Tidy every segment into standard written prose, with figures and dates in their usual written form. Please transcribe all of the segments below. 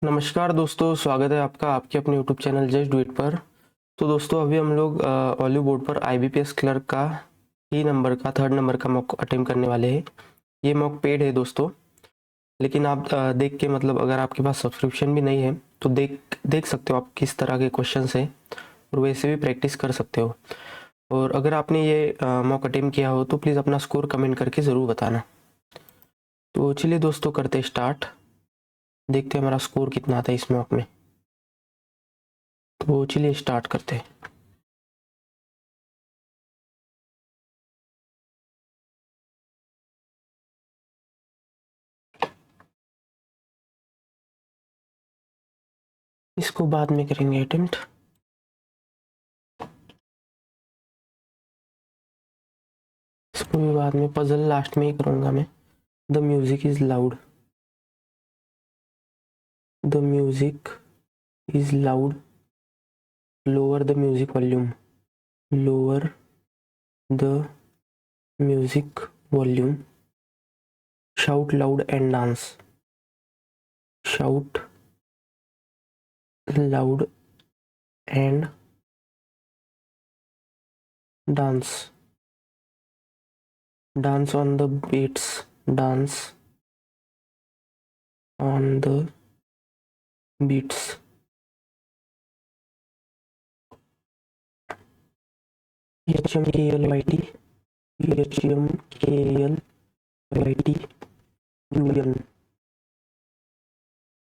नमस्कार दोस्तों, स्वागत है आपका आपके अपने YouTube channel just do it पर। तो दोस्तों अभी हम लोग ऑलिव बोर्ड पर आईबीपीएस क्लर्क का थर्ड नंबर का मॉक अटेम्प्ट करने वाले हैं। ये मॉक पेड है दोस्तों, लेकिन आप देख के मतलब अगर आपके पास सब्सक्रिप्शन भी नहीं है तो देख सकते हो आप किस तरह के क्वेश्चन हैं और वैसे भी प्रैक्टिस कर सकते हो। और अगर आपने ये मॉक अटेम्प्ट किया हो तो प्लीज़ अपना स्कोर कमेंट करके ज़रूर बताना। तो चलिए दोस्तों करते स्टार्ट, देखते हैं हमारा स्कोर कितना आता है इस मॉक में। तो चलिए स्टार्ट करते हैं। इसको बाद में करेंगे अटेम्प्ट। इसको भी बाद में, पजल लास्ट में ही करूंगा मैं। The music is loud, the music is loud, lower the music volume, lower the music volume, shout loud and dance, shout loud and dance, dance on the beats, dance on the beats, HMKLYT, HMKLYT, UN,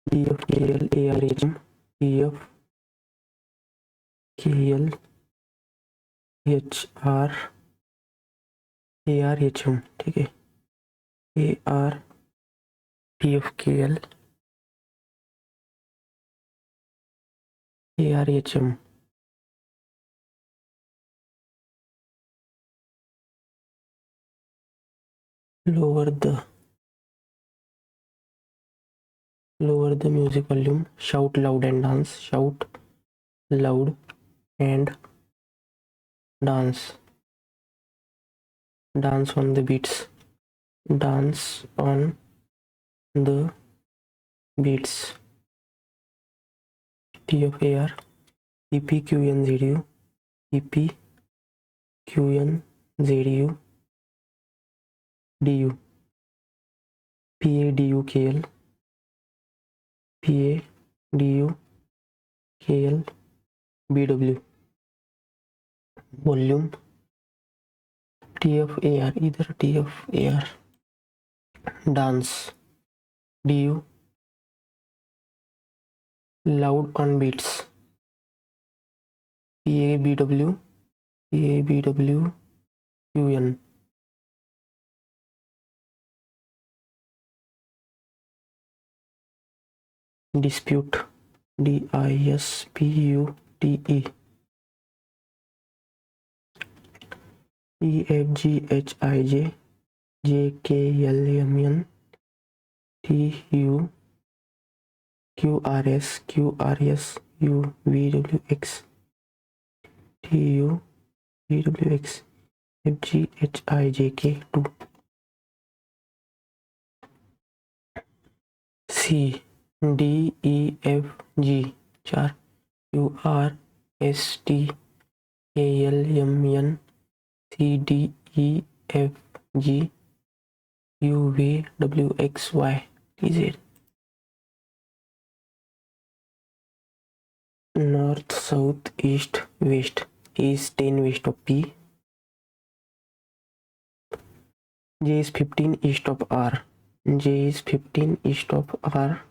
PFKLARHM, PFKLHRARHM, ठीक है, ARPFKLARHM, lower the music volume, shout loud and dance, shout loud and dance, dance on the beats, dance on the beats, TFAR, PPQNZU, PPQNZU, DU, PADUKL, PADUKL, BW, volume, TFAR, इधर TFAR, dance, DU, loud on beats, PABW, PABWQN, dispute, DISPUTE, EFGHIJ, JKLMN, TU, QRS, UVWX, TU, VWX, FGHIJK2, C, DEFG 4, QRSTALMN, CDEFG, UVWXY, TZ, north, south, east, west is 10 west of P. J is 15 east of R. J is 15 east of R.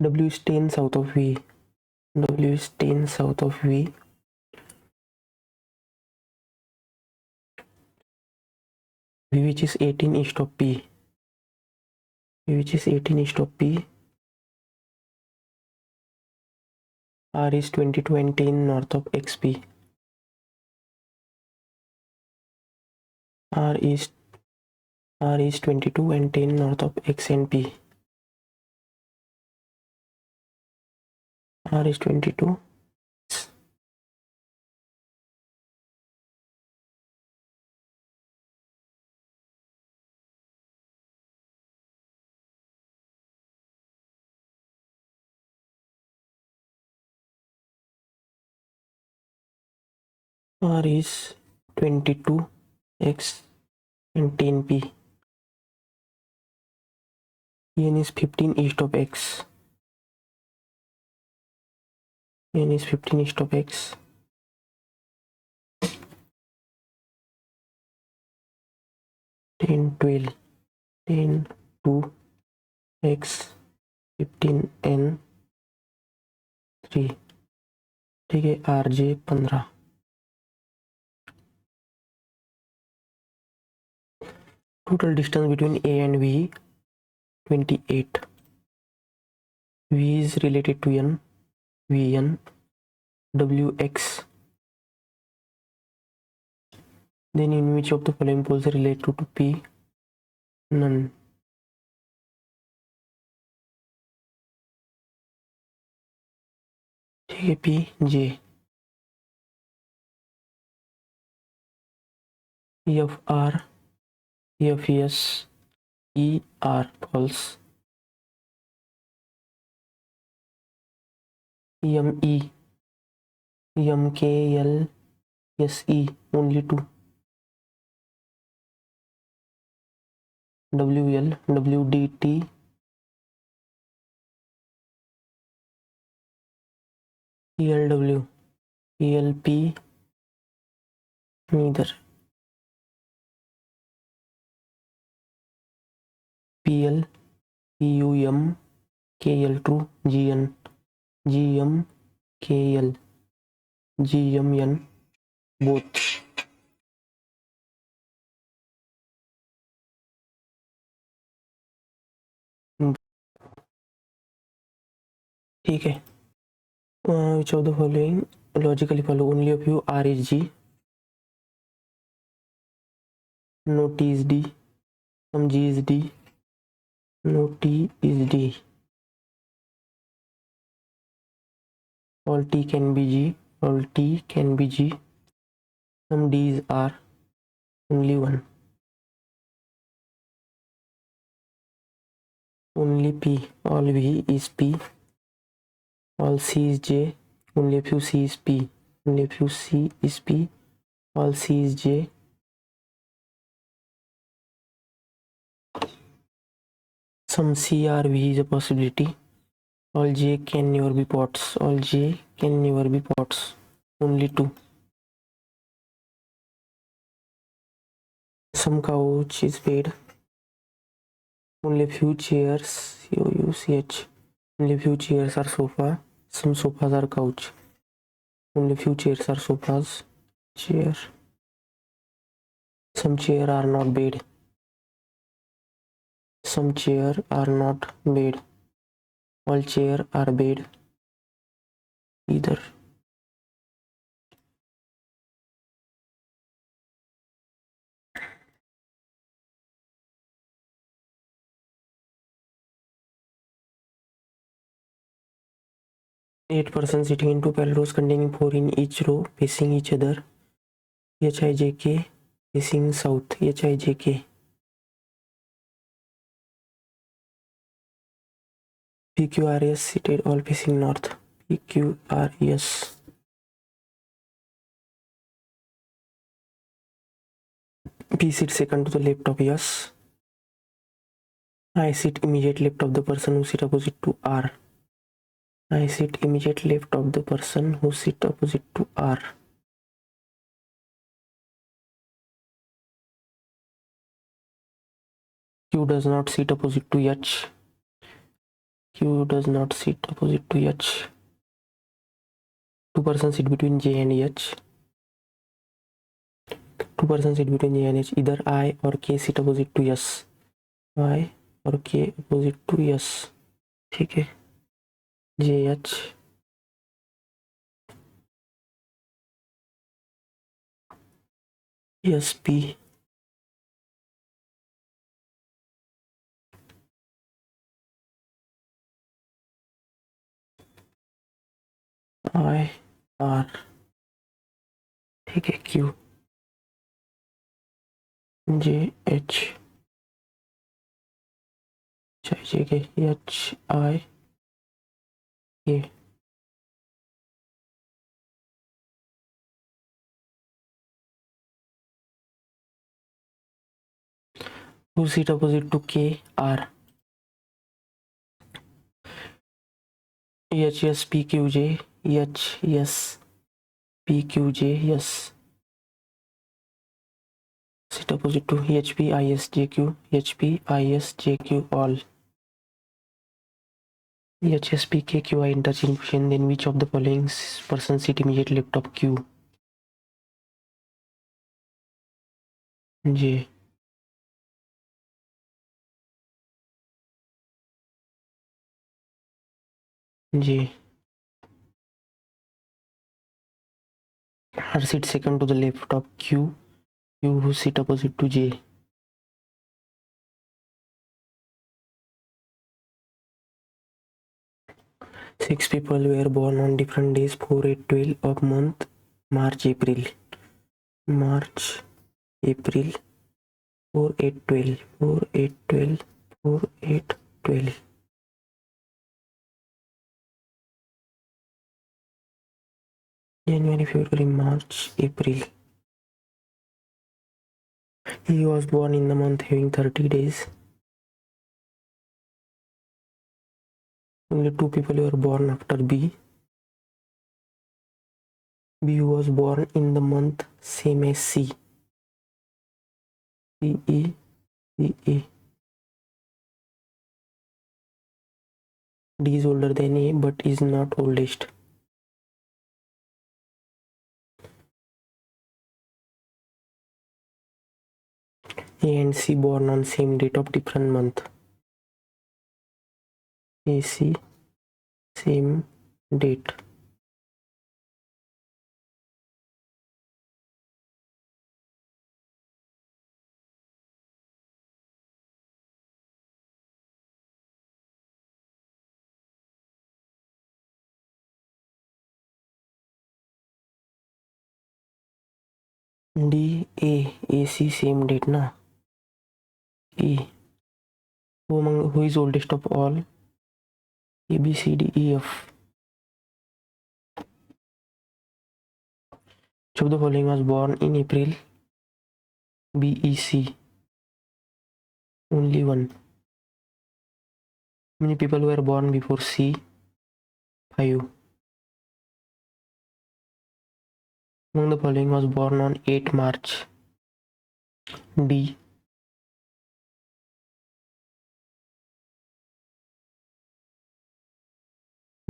W is 10 south of V. W is 10 south of V. V which is 18 east of P. V which is 18 east of P. R is 22 and 10 north of XP. R is 22 and 10 north of X and P. R is 22 R is 22x and 10p. N is 15 east of x. N is 15 east of x. 10, 12, 10, 2, x, 15, n, 3. ठीक है, RJ 15. Total distance between A and V 28. V is related to N. Vn. Wx. Then in which of the following poles are related to P? None. ठीक है, P, J. F, R, F, S, E, R false. M, E, M, K, L, S, E only 2. W, L, W, D, T, E, L, W, E, L, P neither. P, L, P, U, M, K, L true. G, N, G, M, K, L, G, M, N both. ठीक है. Which of the following logically follow? Only of you R is G. No T is D. Some G is D. No T is D. All T can be G. All T can be G. Some D is R. Only one. Only P. All V is P. All C is J. Only a few C is P. Only a few C is P. All C is J. Some C R V is a possibility. All J can never be pots. All J can never be pots. Only 2. Some couch is bed. Only a few chairs. COUCH. Only a few chairs are sofa. Some sofas are couch. Only a few chairs are sofas. Chair. Some chair are not bed. Some chair are not bed. All chair are bed. Either. Eight persons sitting in two parallel rows containing 4 in each row facing each other. HIJK facing south. HIJK. PQRS seated all facing north. PQRS. P sit second to the left of S. I sit immediate left of the person who sit opposite to R. I sit immediate left of the person who sit opposite to R. Q does not sit opposite to H. Q does not sit opposite to H. Two persons sit between J and H. Two persons sit between J and H. Either I or K sit opposite to S. I और K opposite to S. ठीक है. JH SP I R. ठीक है. Q JH JK HI K. whose seat opposite to K are HS PQJ, HS PQJ, yes. Seat opposite to HP ISJQ, HP ISJQ all. HSP KQI interchange position, then which of the following person sit immediately left of Q? J. J. Her seat second to the left of Q. Q who sit opposite to J. Six people were born on different days 4, 8, 12 of month March, April. March, April, 4, 8, 12, 4, 8, 12, 4, 8, 12. January, February, March, April. He was born in the month having 30 days. Only two people were born after B. B was born in the month same as C. C, E, C, E. D is older than A but is not oldest. A and C born on same date of different month. A, C, same date. D, A, AC same date na. E. Who is oldest of all? A, B, C, D, E, F. Which of the following was born in April? B, E, C. Only one. How many people were born before C? 5. Among the following was born on 8 March? D.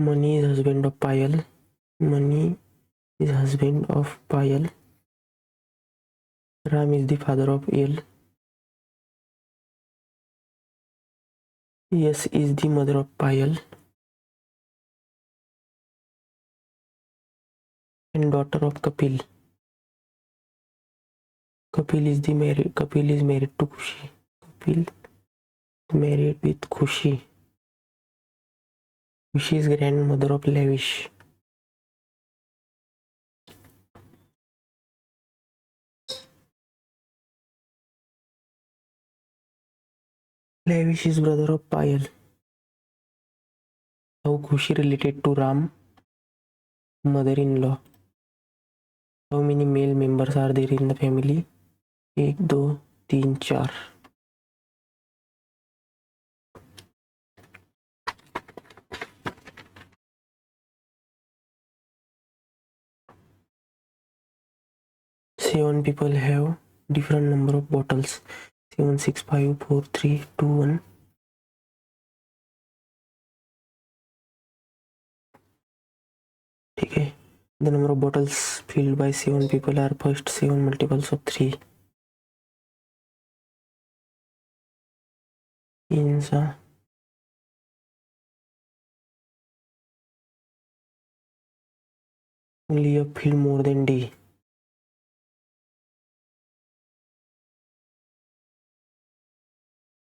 Mani is husband of Payal. Mani is husband of Payal. Ram is the father of El. Yes is the mother of Payal and daughter of Kapil. Kapil is married to Khushi. Kapil is married with Khushi. Khushi is grandmother of Lavish. Lavish is brother of Payal. How Khushi related to Ram? Mother-in-law. How many male members are there in the family? 1, 2, 3, 4. Seven people have different number of bottles. 7, 6, 5, 4, 3, 2, 1. ठीक है. The number of bottles filled by 7 people are first 7 multiples of 3. Insa. Only F filled more than D.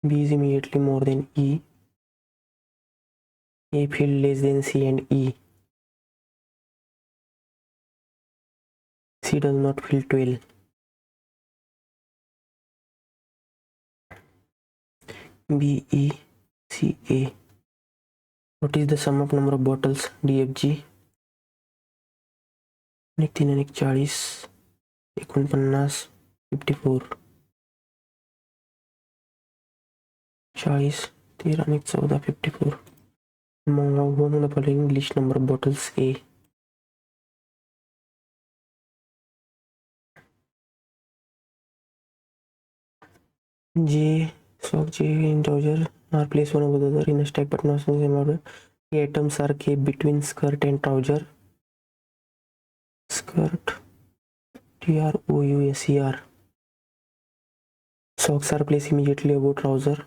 B is immediately more than E. A filled less than C and E. C does not fill 12. B, E, C, A. What is the sum of number of bottles? D, F, G. 3, 40, 49, 54. 40, 13 आणि 14, 54. Among one of the following list number of bottles A. J, sock J in trouser are placed one above the other in a stack but not in the same order. The items are kept between skirt and trouser. Skirt, trouser. Socks are placed immediately above trouser.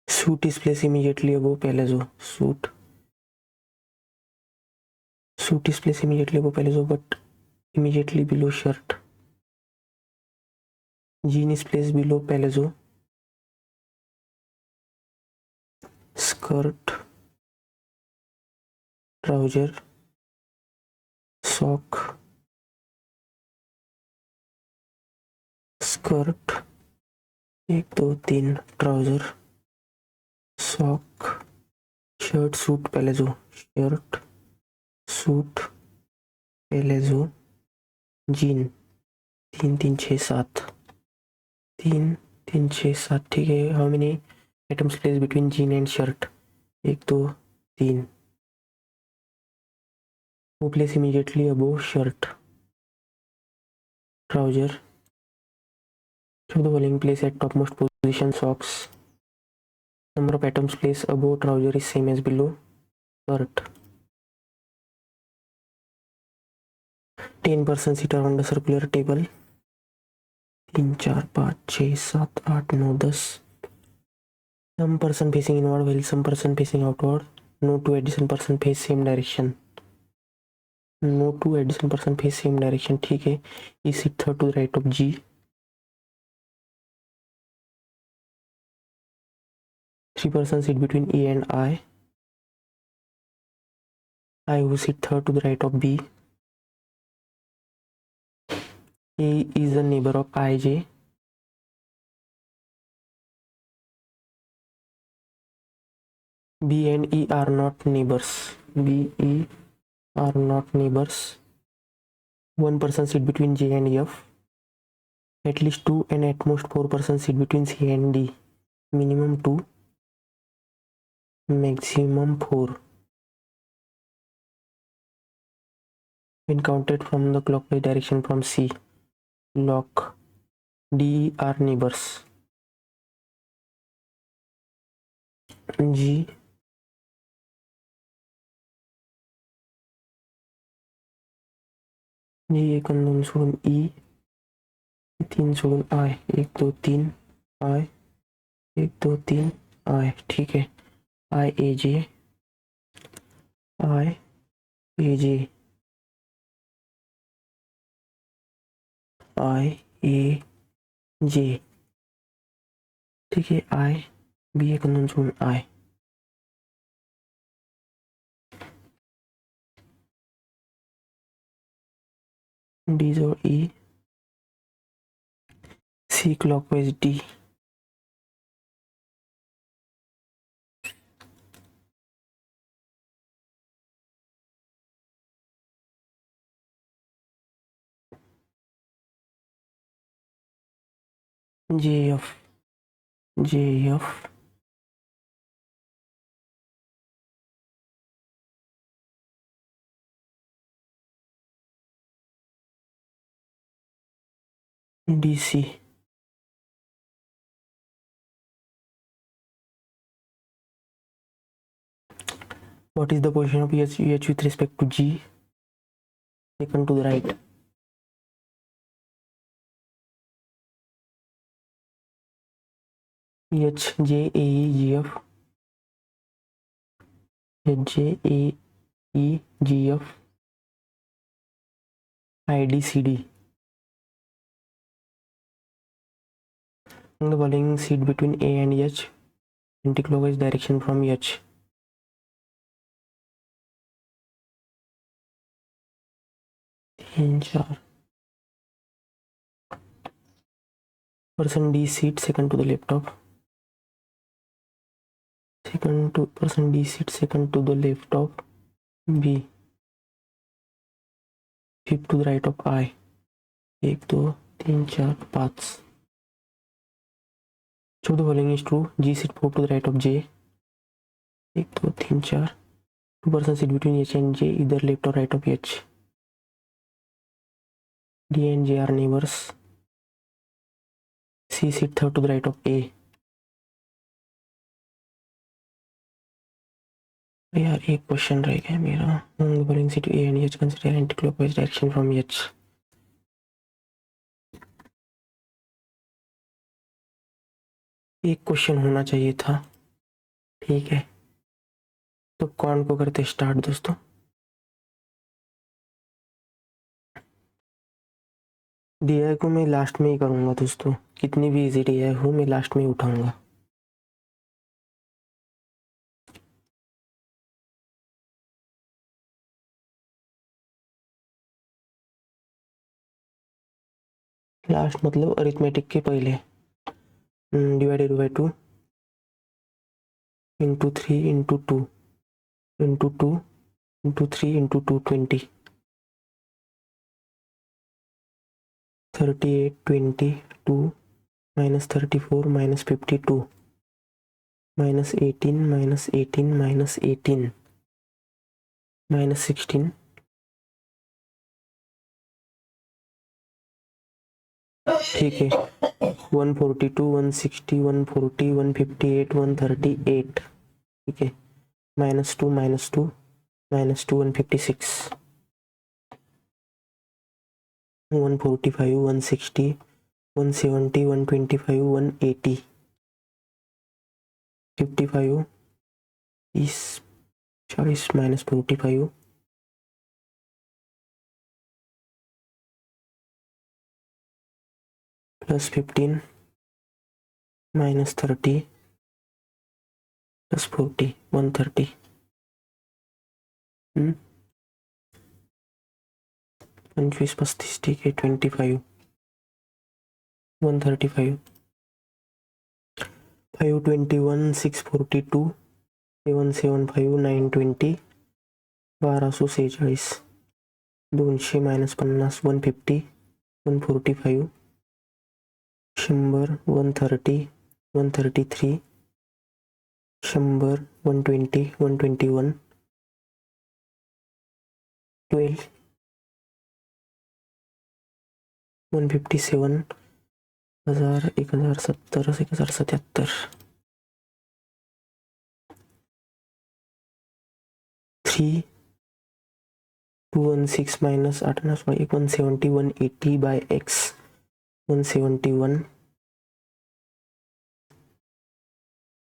Suit is placed immediately above palazzo. Suit is placed immediately above palazzo but immediately below shirt. Jean is placed below palazzo. Skirt, trouser, sock, skirt 1 2 3 trouser sock shirt suit palazzo shirt suit palazzo jean 3 3 6 7 3 3 6 7 ठीक है. How many items place between gene and shirt 1 2 3. वो place immediately above shirt trouser. So the following place at topmost position socks. Number of atoms placed above trouser is same as below shirt. 10 persons sit around a circular table. 3 4 5 6 7 8 9 10. Some person facing inward while some person facing outward. No two adjacent person face same direction. No two adjacent person face same direction. ठीक है. E sit third to the right of G. 3 persons sit between E and I. I who sit third to the right of B. A is a neighbor of IJ. B and E are not neighbors. B, E are not neighbors. One person sit between J and F. At least 2 and at most 4 persons sit between C and D. Minimum 2, maximum 4. When counted from the clockwise direction from C, lock D are neighbors. G, एक दोन सोडून E, 3 सोडून I, 1 2 3 I, 1 2 3 I. ठीक है. I A J, I A J, I A J. ठीक है. I B एक दोन सोडून I. D जोड़ E, C clockwise D. JF, JF, DC. What is the position of H with respect to G? Second to the right. H J A E G F, H J A E G F, I D C D. The following sit between A and H, anti-clockwise direction from H. Person D seat second to the left of. Person D seat second to the left of B. Fifth to the right of I. 1 2 3 4 5. So the following is true. G sit 4 to the right of J. 1 2 3 4. Two persons sit between H and J, either left or right of H. D and J are neighbors. C sit third to the right of A. यार एक question रह गया मेरा. Following sit A and H consider anti-clockwise direction from H. एक question होना चाहिए था. ठीक है, तो कौन को करते स्टार्ट दोस्तों. DI को मैं लास्ट में ही करूँगा दोस्तों. कितनी भी इजी DI हो मैं लास्ट में ही उठाऊंगा. लास्ट मतलब अरिथमेटिक के पहले. Divided by 2 into 3 into 2 into 2 into 3 into 2 20. 38 22 minus 34 minus 52 minus 18 minus 18 minus 18 minus 16. ठीक है. 142 160 140 158 138. ठीक है. -2 -2 -2 156 145 160 170 125 180 55 30 40 -45 plus 15 minus 30 plus 40 130. 25 35 ठीक है. 25 135 521 642 775 920 1246 200 -50 150 145 100 130 133 100 120 121 12 157 1000 1070 1077 3 216 minus 8 170 180 by x 171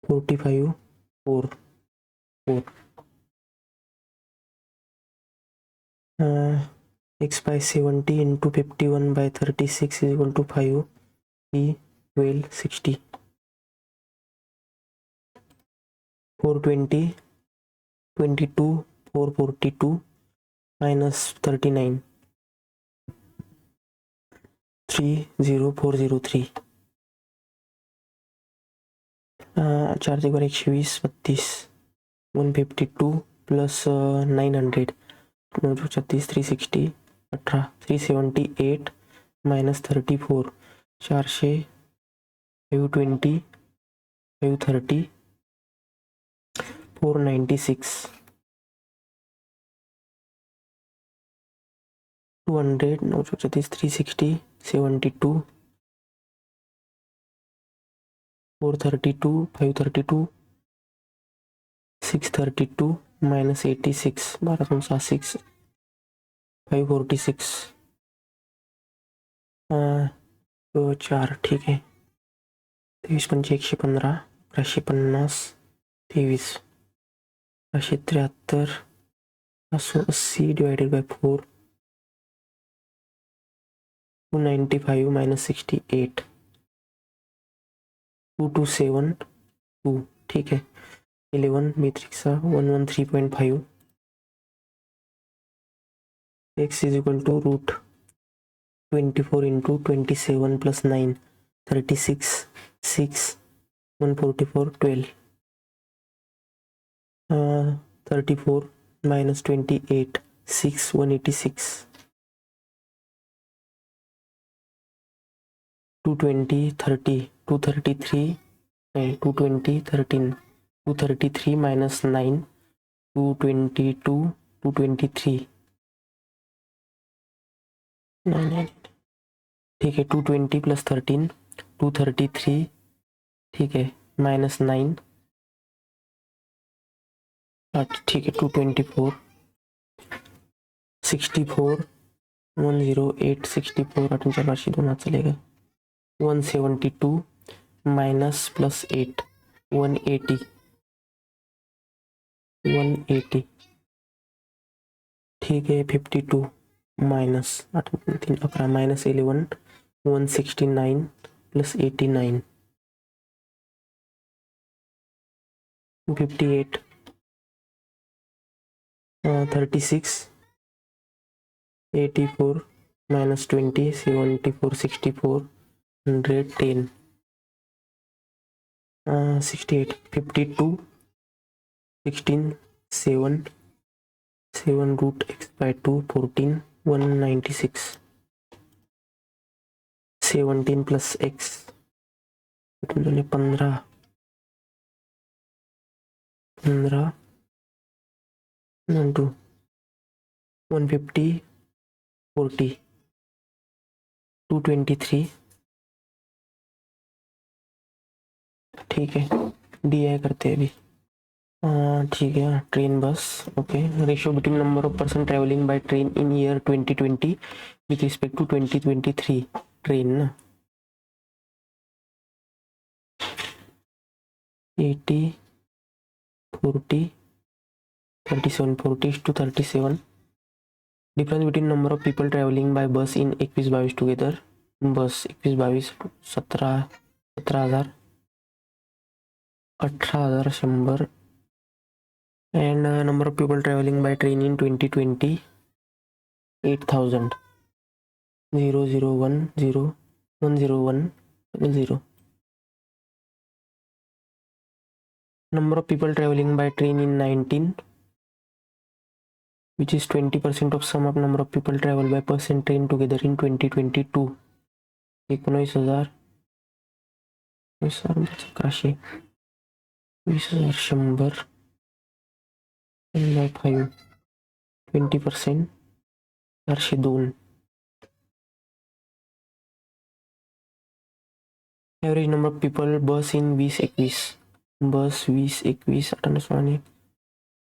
45 4 4. X by 70 into 51 by 36 is equal to 5. E 12 60 420 22 442 minus 39 30403. 4 एक 120 32 152 प्लस 900 36 360 18 378 minus 34 400 520 530 496 200 36 360 72 432 532 632 minus 86 1276 546 तो 4. ठीक है. 23 5 115 1150 23 173 580 डिवाइडेड बाय 4 295 minus 68 2272. ठीक है. 11 matrix 113.5. x is equal to root 24 into 27 plus 9 36 6 144 12 34 minus 28 6 186 220 30 233 नहीं 220 13 233 माइनस 9 222 223 नहीं ठीक है 220 प्लस 13 233 ठीक है माइनस 9 ठीक है 224 64 108 64 8 4 दोनों चलेगा 172 माइनस प्लस 8 180 180 ठीक है 52 minus 8 3 11 minus 11 169 plus 89 58 36 84 minus 20 74 64 110 68 52 16 7 7 root x by 2 14 196 17 plus x 15 15 2 150 40 223 ठीक है डी आई करते हैं अभी ठीक है train bus okay ratio between number of person travelling by train in year 2020 with respect to 2023 train ना 80 40 37 40 to 37 difference between number of people travelling by bus in 21-22 together बस 21-22 17,000 18,100 and number of people traveling by train in 2020 8,000 001 0 101 0 number of people traveling by train in 19 which is 20% of sum of number of people travel by bus and train together in 2022 19,000 11,100 20,100 5 20% 402 average number of people bus in 2021 बस 2021 18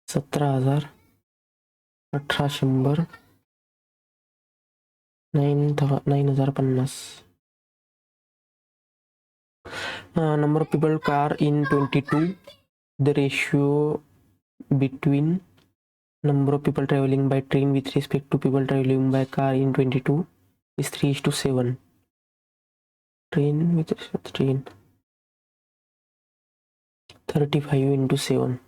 17,000 18,100 9,050 number of people car in 22 the ratio between number of people traveling by train with respect to people traveling by car in 22 is 3:7 train with train 35 into 7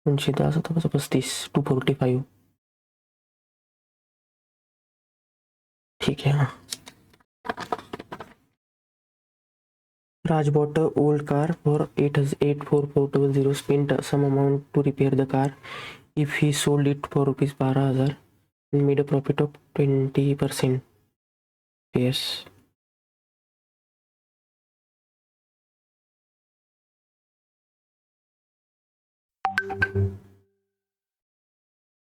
35 245 ठीक है हाँ Raj bought a old car for 8,400 spent some amount to repair the car if he sold it for rupees 12,000 and made a profit of 20%. Yes.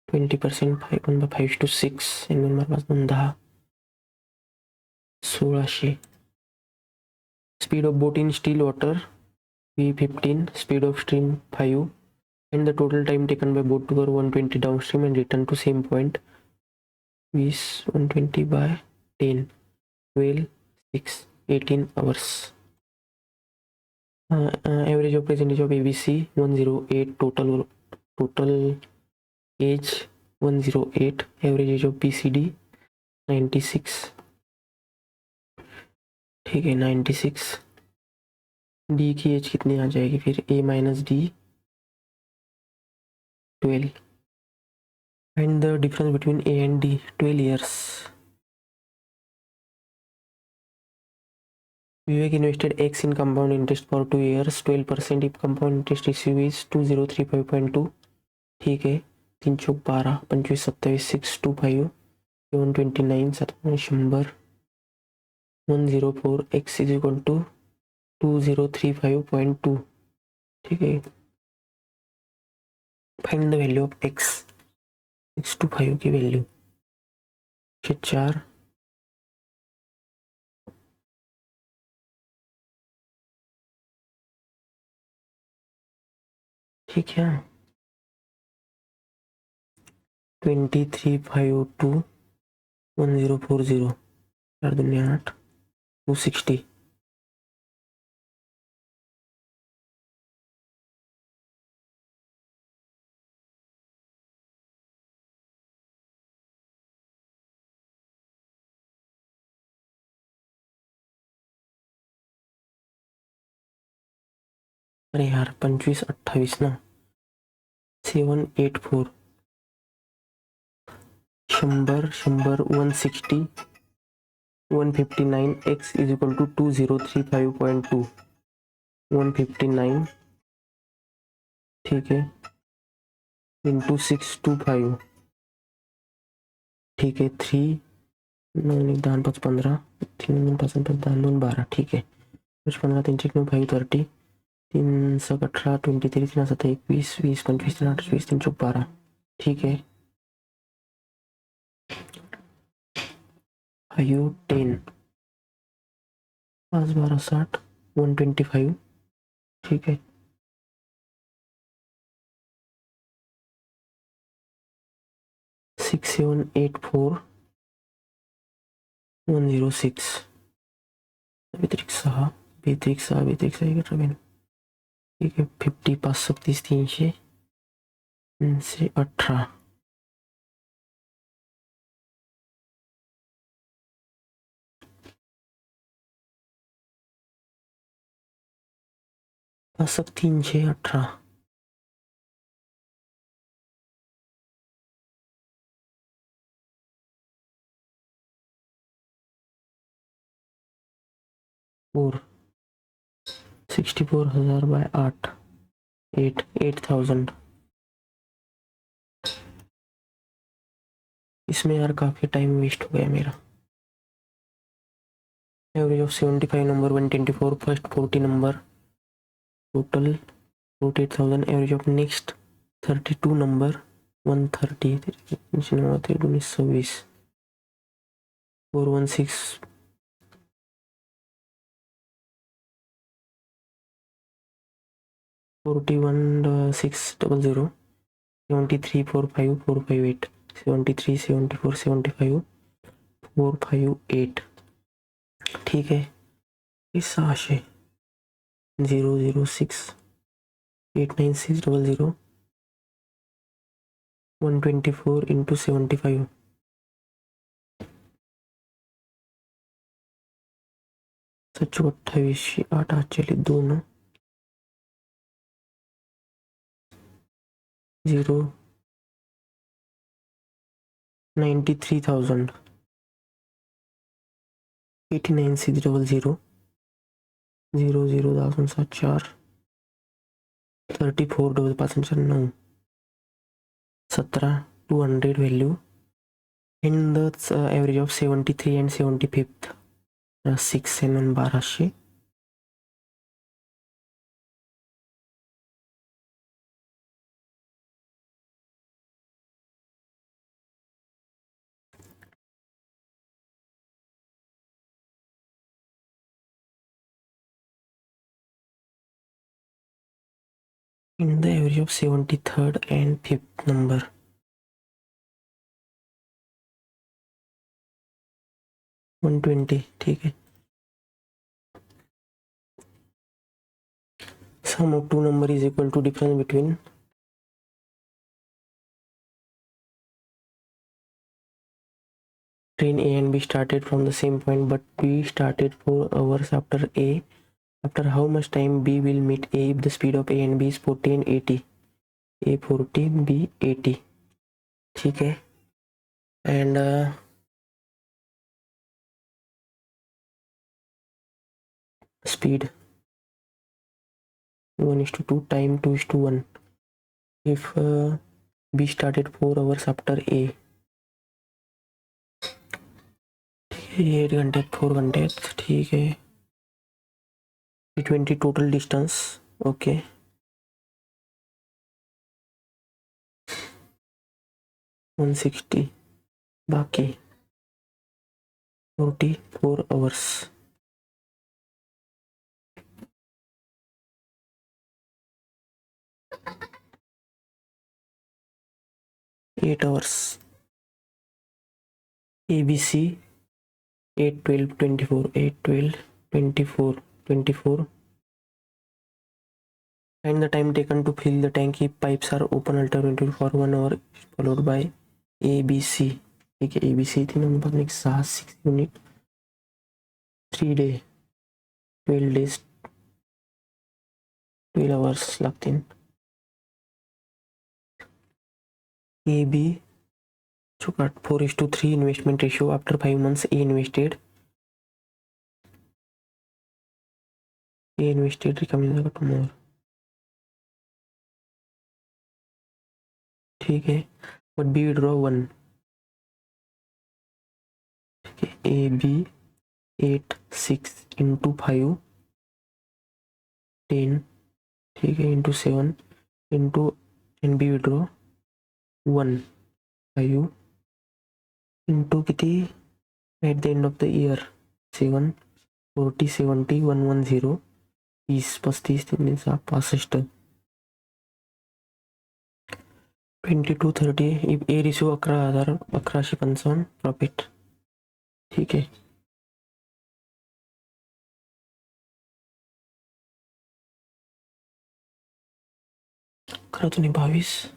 %, 5 to 6 and हमारे पास 10 1600 speed of boat in still water V15 speed of stream 5 and the total time taken by boat to go 120 downstream and return to same point is 120 by 10 12 6 18 hours average of percentage of ABC 108 total age 108 average age of BCD 96 ठीक है 96 D की as कितनी आ जाएगी फिर A minus D 12 and the difference between A and D 12 years. Vivek invested X in compound interest for 2 years 12% if compound interest received is 2035.2 ठीक है 3 चौक 12 25 27 625 129 100 104 x is equal to 2035.2। ठीक है, find the value of x, 625 की value 4। ठीक है, 23521040, 4 दूनी 8, 260। अरे यार 2528 ना, 784, 100 160 159 x इज इक्वल टू 2035.2, 159। ठीक है, इंटू 625। ठीक है, 3 9 दान 5 15, 3 5 दान 2 12। ठीक है, 5 15 3 6 9 5 30, 3 7 18 23 3 7 21 20 25 3 8 20 3 4 12। ठीक है, 5 10 5 12 60 125। ठीक है, 6 7 8 4 106, व्यतिरिक्त 6 व्यतिरिक्त 6 व्यतिरिक्त 6 11। ठीक है, 50 5 37 300 से 18। 5 300 18। 4 64,000 बाय 8 8000। इसमें यार काफ़ी टाइम वेस्ट हो गया मेरा। Average of 75 number 124, first 40 number, total 48,000। Average of next 32 number 130, 19 416 41 600 73 45 458 73 74 75 458। ठीक है, 600 006 89600 124 इंटू 75, 28 8 8 चले 2 9 0 93,000 89 600 0 0 1074 34 5 9 17 200 value in the average of 73 and 75th 6 7 1200। In the average of 73rd and 5th number, $120। ठीक है, sum of two number is equal to difference between train A and B started from the same point, but B started 4 hours after A. After how much time B will meet A if the speed of A and B is 40 and 80? A 40, B 80। ठीक है, and speed 1:2, time 2:1। If B started 4 hours after A, ये 8 घंटे 4 घंटे, ठीक है। T20 total distance, okay. 160, बाकी 44 hours. Eight hours. ABC 8 12 24, 8 12 24 24, and the time taken to fill the tank if pipes are open alternatively for 1 hour followed by ABC, ठीक है। ABC 6 unit 3 day 12 days 12 hours लागतील। AB 4:3 investment ratio after 5 months A invested recommended more, ठीक है। But B withdraw 1, AB 8 6 into 5 10, ठीक है, into 7 into and B withdraw 1 5 into किती at the end of the year 7 40 70 110 30 35 3 7 65 22 30 A ratio 11,55 profit, ठीक है। 22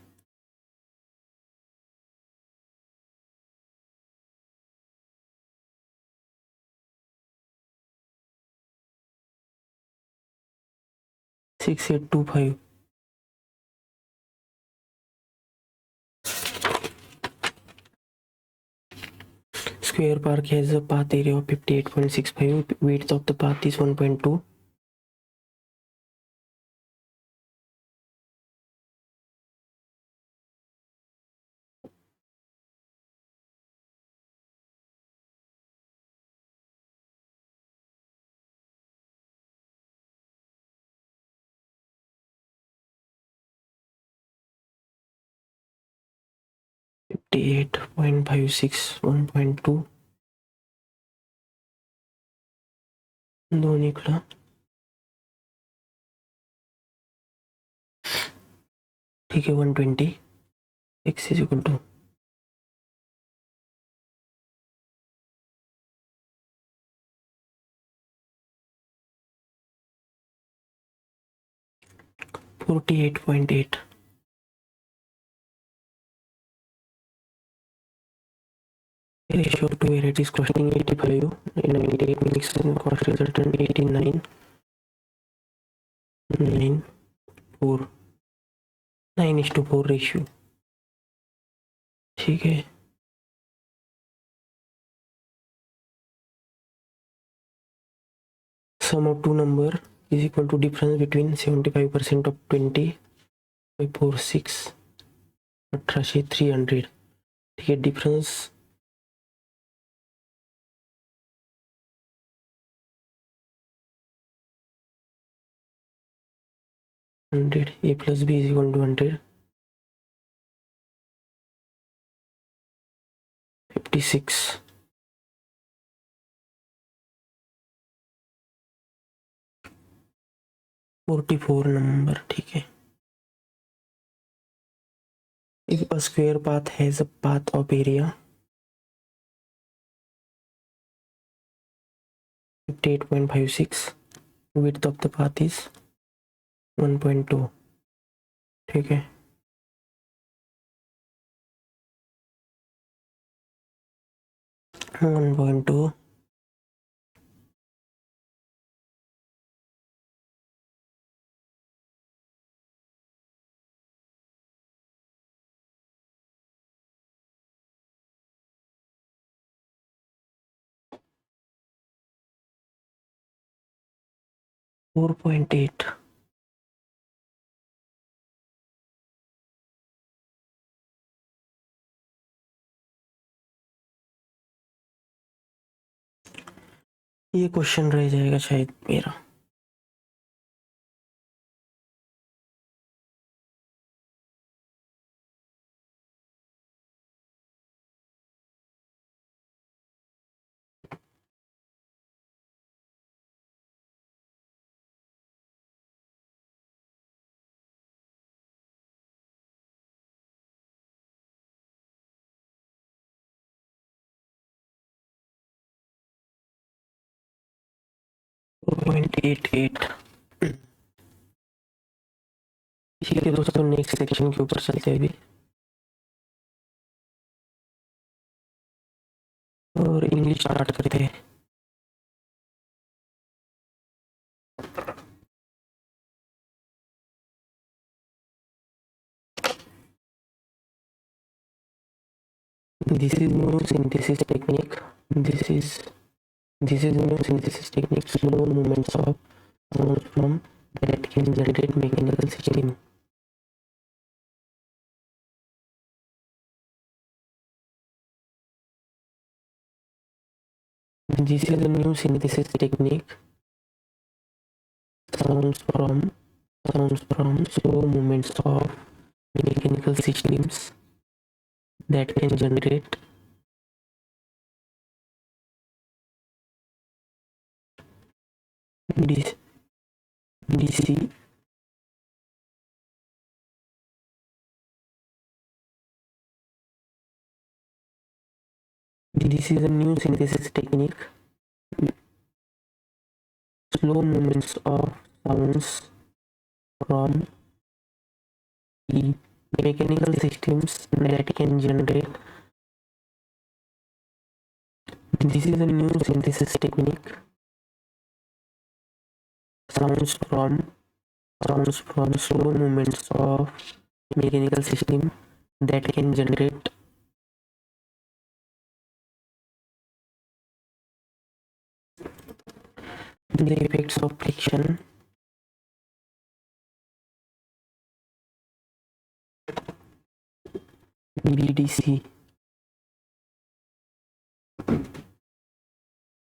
6825 Square Park has a path area of 58.65, width of the path is 1.2, T8 0.56 1.2 दो निकला, ठीक है। 120 x is equal to 48.8, ratio to variety is costing 85 and 98 mix cost resultant 89 9 4 9:4 ratio, ठीक है। Sum of two number is equal to difference between 75% of 20 by 4 6 18 300, ठीक है। Difference 100, A plus B is equal to 100, 56 44 number, ठीक है। If a square path has a path of area 58.56, width of the path is 1.2, ठीक है। 1.2 4.8, ये question रह जाएगा शायद मेरा। .88। ठीक है दोस्तों, नेक्स्ट सेक्शन के ऊपर चलते हैं अभी, और इंग्लिश स्टार्ट करते हैं। This is new synthesis technique. This is new synthesis technique. Slow movements of sounds from that can generate mechanical system. This is a new synthesis technique. Sounds from slow movements of mechanical systems that can generate DC. This is a new synthesis technique. Slow movements of sounds from the mechanical systems that can generate. This is a new synthesis technique. Sounds from slow movements of mechanical system that can generate the effects of friction, BDC.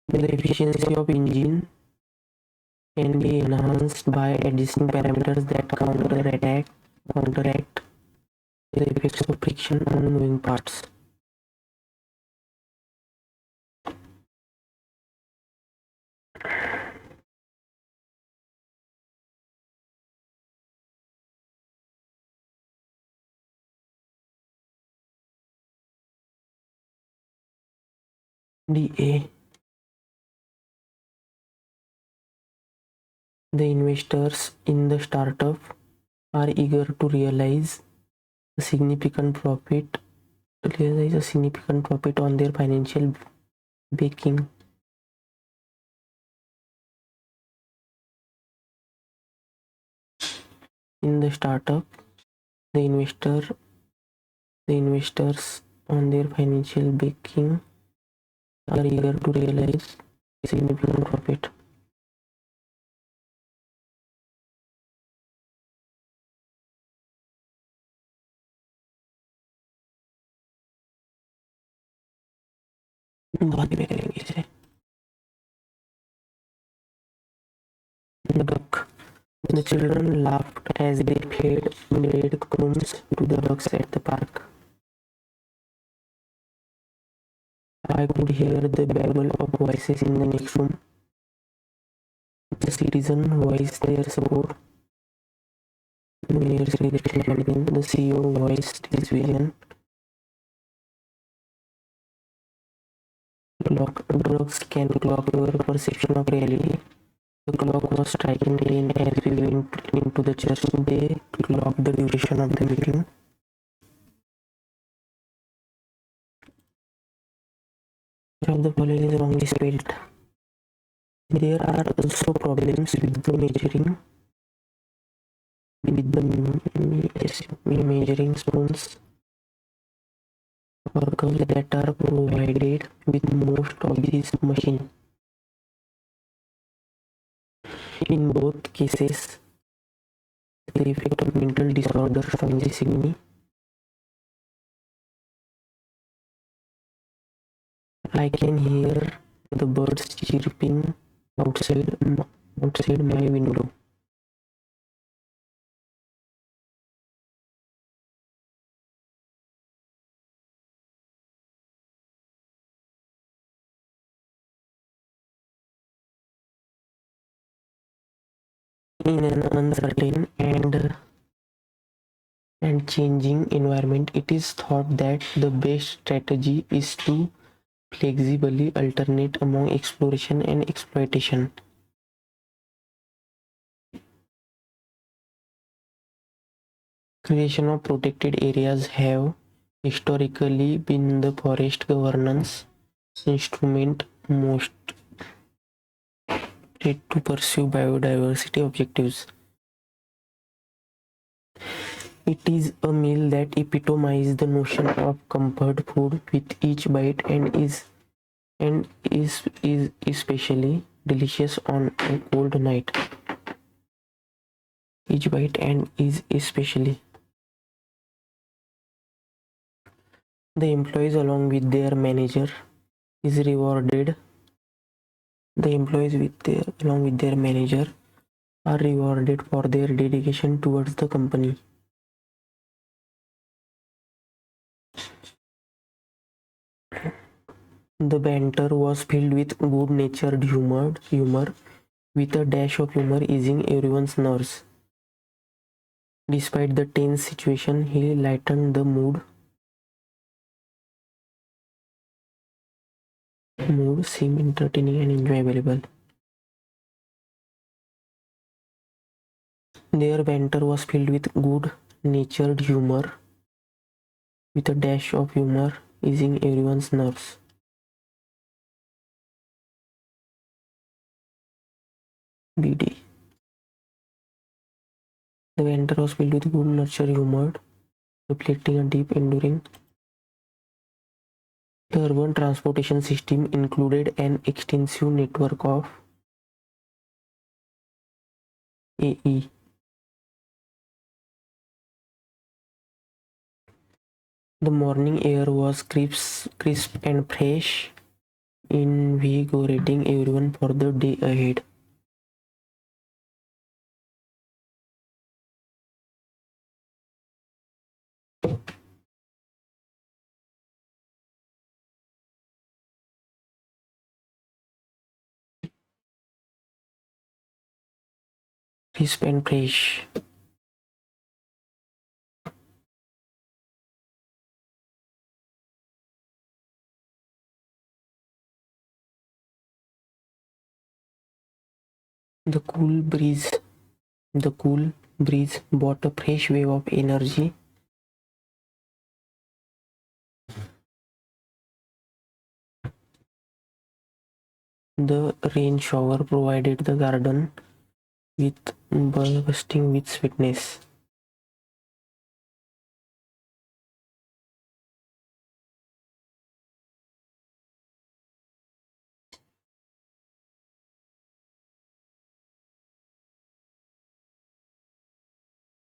The efficiency of engine can be enhanced by adjusting parameters that counteract the effects of friction on moving parts. DA. The investors in the startup are eager to realize a significant profit on their financial backing. In the startup, the investors on their financial backing are eager to realize a significant profit. बाद में करेंगे इसे। Duck. The children laughed as they fed breadcrumbs to the ducks at the park. I could hear the babble of voices in the next room. The citizens voiced their support. The mayor said everything. The CEO voiced his vision. Drugs can clock your perception of reality. The clock was striking 10 as we went into the church. They clocked the duration of the meeting. Of the following is wrongly spelled. There are also problems with the measuring spoons or cups that are provided with most of these machines. In both cases, the effect of mental disorder from the signi. I can hear the birds chirping outside my window. In an uncertain and changing environment, it is thought that the best strategy is to flexibly alternate among exploration and exploitation. Creation of protected areas have historically been the forest governance instrument most to pursue biodiversity objectives. It is a meal that epitomizes the notion of comfort food with each bite and is especially delicious on a cold night. Each bite and is especially the employees is rewarded. The employees along with their manager are rewarded for their dedication towards the company. The banter was filled with good-natured humor, with a dash of humor easing everyone's nerves. Despite the tense situation, he lightened the mood. Mood seemed entertaining and enjoyable. Their banter was filled with good-natured humor, with a dash of humor easing everyone's nerves. BD. The banter was filled with good-natured humor, reflecting a deep, enduring. The urban transportation system included an extensive network of AE. The morning air was crisp and fresh, invigorating everyone for the day ahead. Crisp and fresh. The cool breeze brought a fresh wave of energy. The rain shower provided the garden with bursting with sweetness.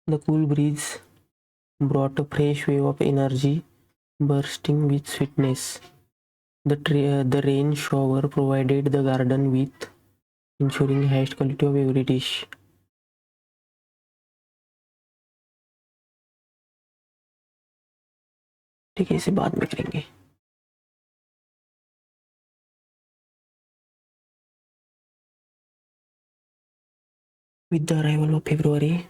The cool breeze brought a fresh wave of energy, bursting with sweetness. The rain shower provided the garden with ensuring highest quality of every dish. ठीक है, इसे बाद में करेंगे. With the arrival of February,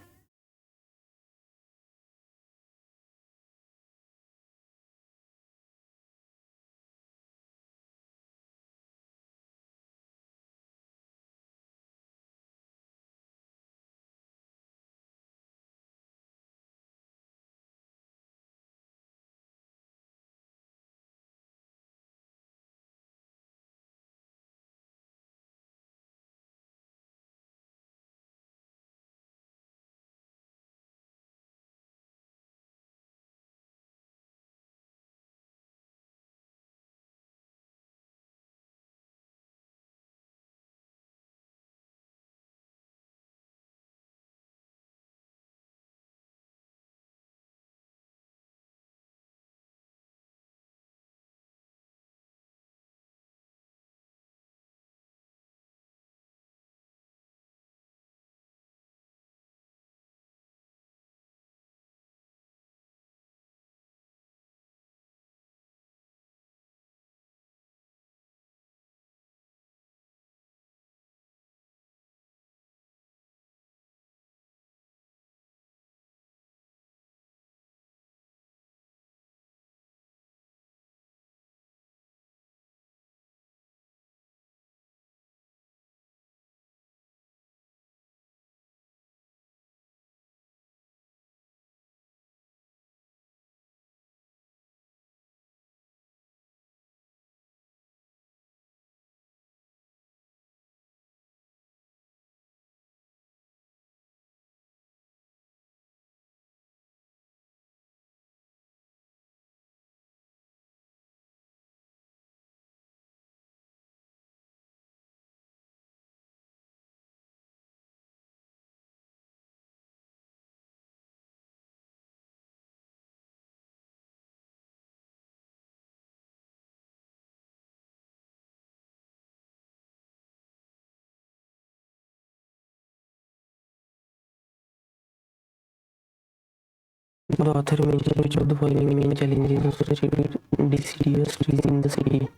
The author mentions which of the following main challenges associated with deciduous trees in the city.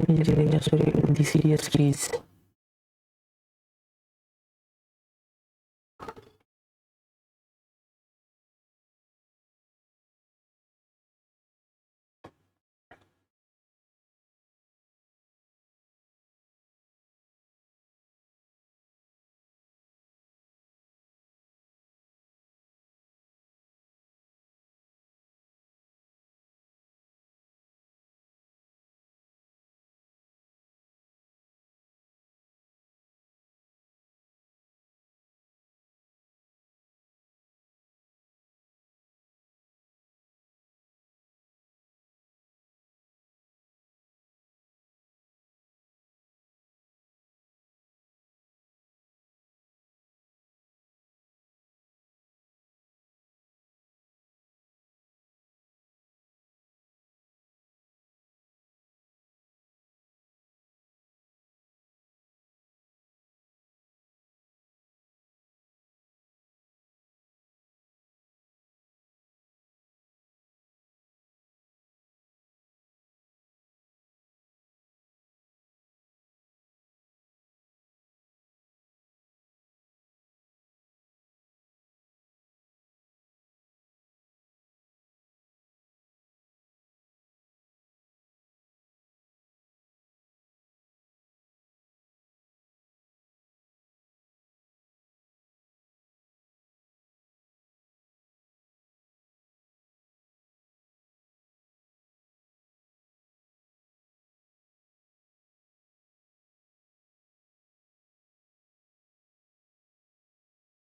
Main challenge associated with deciduous trees.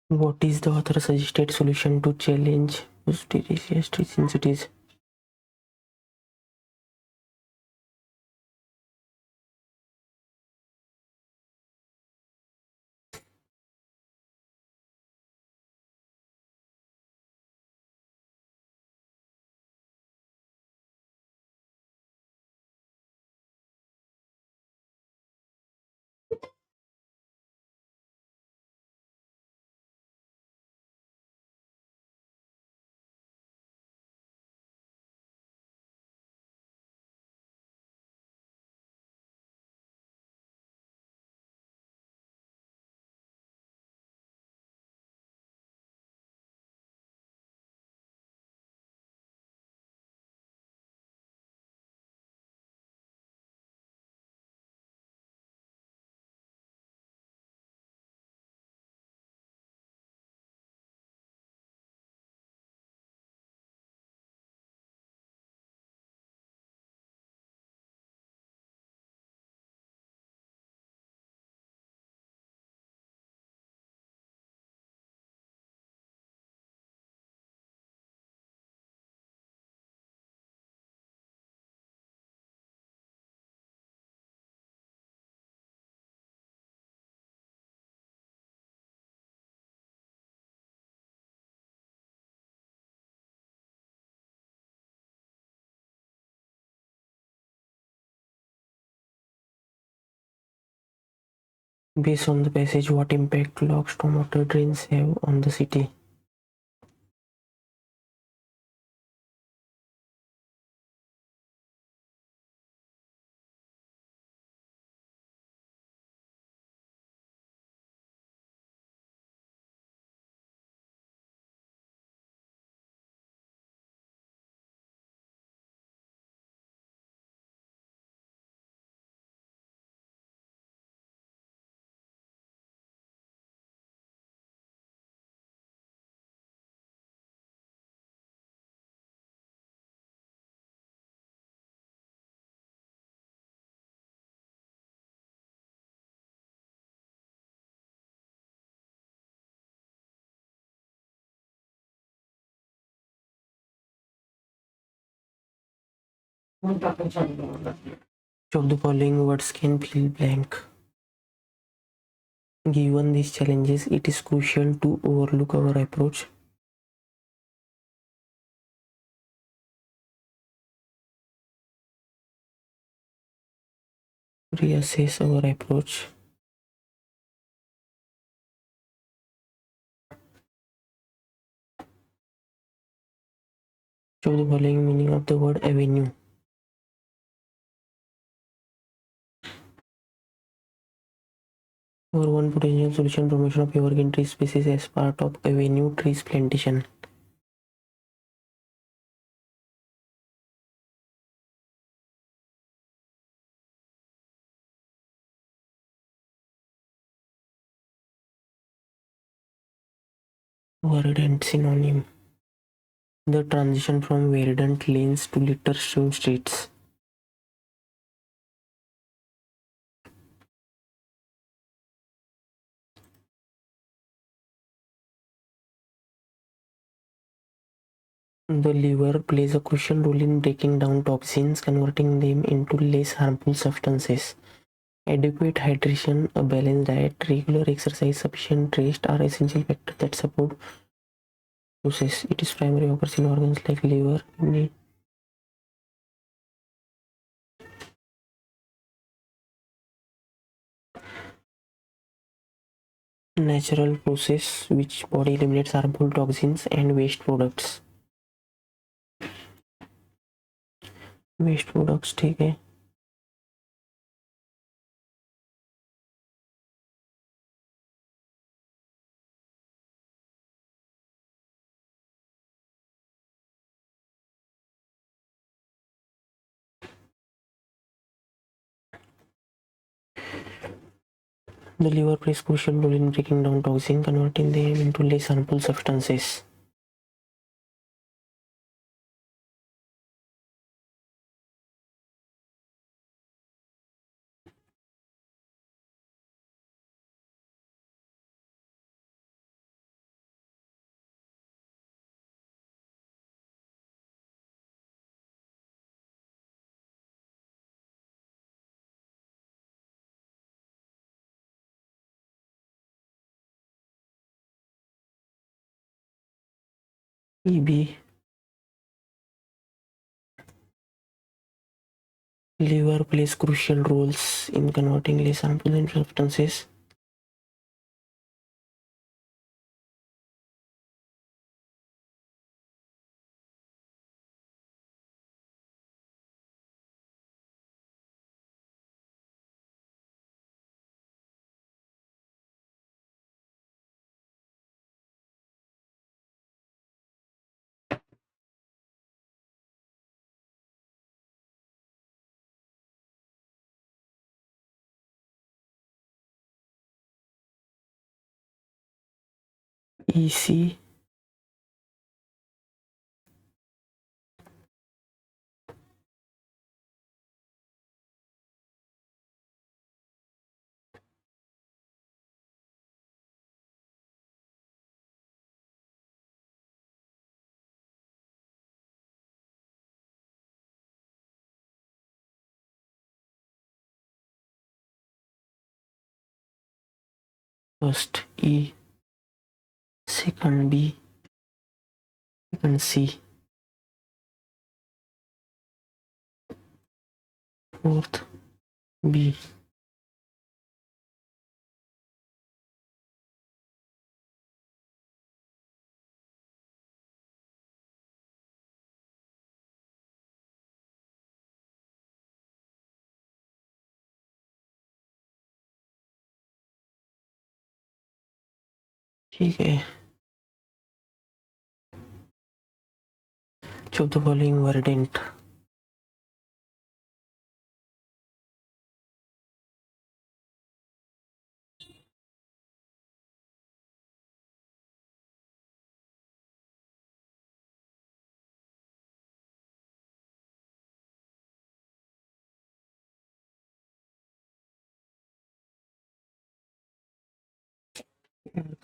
What is the author's suggested solution to challenge deciduous trees in cities? Based on the passage, what impact clogged stormwater drains have on the city? Which of the following words can fill blank? Given these challenges, it is crucial to overlook our approach. Reassess our approach. Show the following meaning of the word avenue. Or one potential solution: promotion of evergreen tree species as part of avenue trees plantation. Verdant synonym: the transition from verdant lanes to litter strewn streets. The lever plays a crucial role in breaking down toxins, converting them into less harmful substances. Adequate hydration, a balanced diet, regular exercise, sufficient rest are essential factors that support process. It is primarily occurs in organs like liver, kidney. Natural process which body eliminates harmful toxins and waste products. Waste products ठीक है. The liver plays crucial role in breaking down toxins, converting them into less harmful substances. EB. Liver plays crucial roles in converting less harmful substances. EC. First E, second B, second C, fourth B. ठीक है. Choose the following verdant.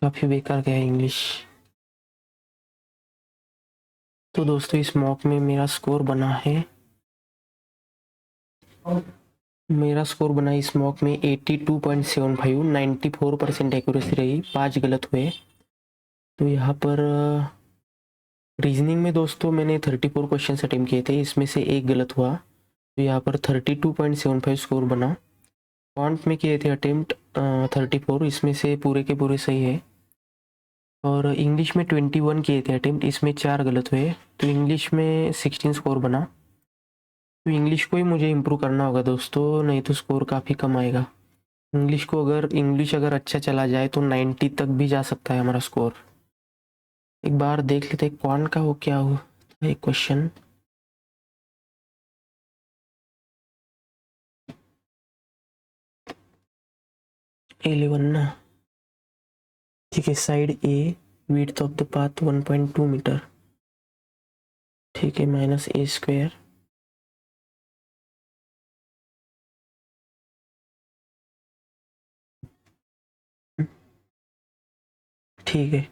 काफी बेकार गया English. तो दोस्तों इस mock में मेरा स्कोर बना है. मेरा स्कोर बना इस मॉक में 82.75. 94% एक्यूरेसी रही, 5 गलत हुए. तो यहाँ पर रीजनिंग में दोस्तों मैंने 34 क्वेश्चन अटेम्प्ट किए थे, इसमें से एक गलत हुआ. तो यहाँ पर 32.75 स्कोर बना. क्वांट में किए थे अटेम्प्ट 34, इसमें से पूरे के पूरे सही है. और इंग्लिश में 21 किए थे अटेम्प्ट, इसमें 4 गलत हुए, तो इंग्लिश में 16 स्कोर बना। तो इंग्लिश को ही मुझे इम्प्रूव करना होगा दोस्तों, नहीं तो स्कोर काफ़ी कम आएगा। इंग्लिश अगर अच्छा चला जाए तो 90 तक भी जा सकता है हमारा स्कोर। एक बार देख लेते हैं क्वांट का वो क्या हो एक क्वेश्चन। A11 ना, ठीक है। Side A, width of the path 1.2 metre, ठीक है, माइनस ए स्क्वायर, ठीक है,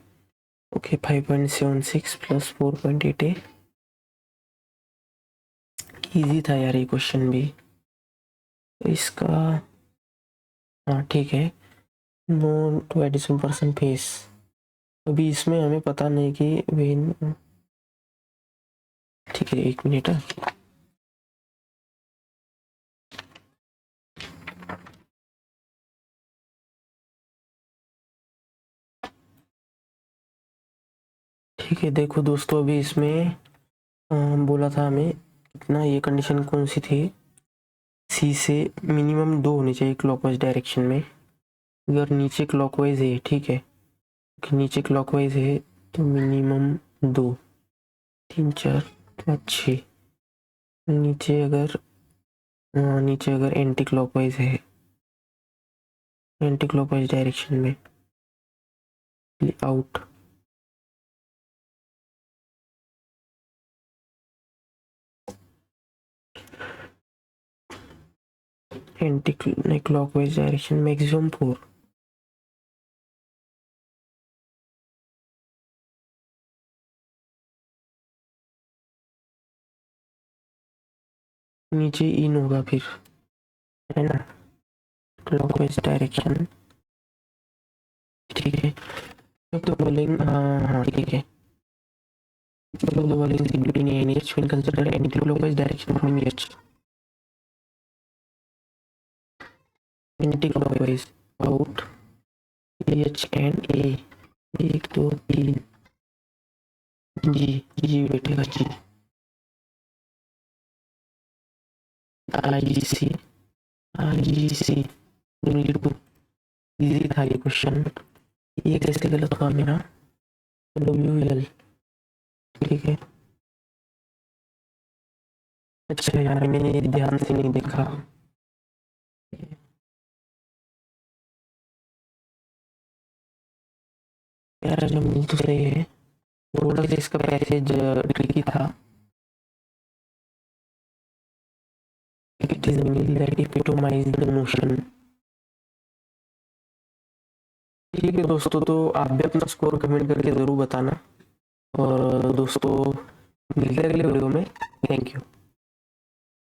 ओके। 5.76 प्लस 4.8 इजी था यार ये क्वेश्चन भी। इसका हाँ ठीक है, no two addition person face. अभी इसमें हमें पता नहीं कि वेन, ठीक है, 1 मिनट। ठीक है, देखो दोस्तों, अभी इसमें बोला था हमें कितना, ये कंडीशन कौन सी थी, सी से मिनिमम 2 होने चाहिए क्लॉकवाइज डायरेक्शन में। अगर नीचे क्लॉकवाइज है, ठीक है, नीचे क्लॉकवाइज है तो मिनिमम 2, 3, 4, 5, 6। नीचे अगर एंटी क्लॉकवाइज है, एंटी क्लॉकवाइज डायरेक्शन में, out. Anti clockwise direction maximum 4। नीचे इन होगा फिर, है ना, क्लॉकवाइज डायरेक्शन, ठीक है। अब तो बोलेंगे हाँ हाँ ठीक है, between A and H when consider anti-clockwise direction from H. Anti-clockwise out H and A, 1 2 3 जी बैठेगा जी, IGC नीड टू। इजी था ये क्वेश्चन, ये कैसे गलत हुआ मेरा, WL, ठीक है। अच्छा यार मैंने ध्यान से नहीं देखा, यार जब मिल तो सही है, थोड़ा सा इसका पैसेज ट्रिकी था। It is mainly that epitomize the notion। ठीक है दोस्तों, तो आप भी अपना स्कोर कमेंट करके ज़रूर बताना, और दोस्तों मिलते हैं अगले वीडियो में। Thank you.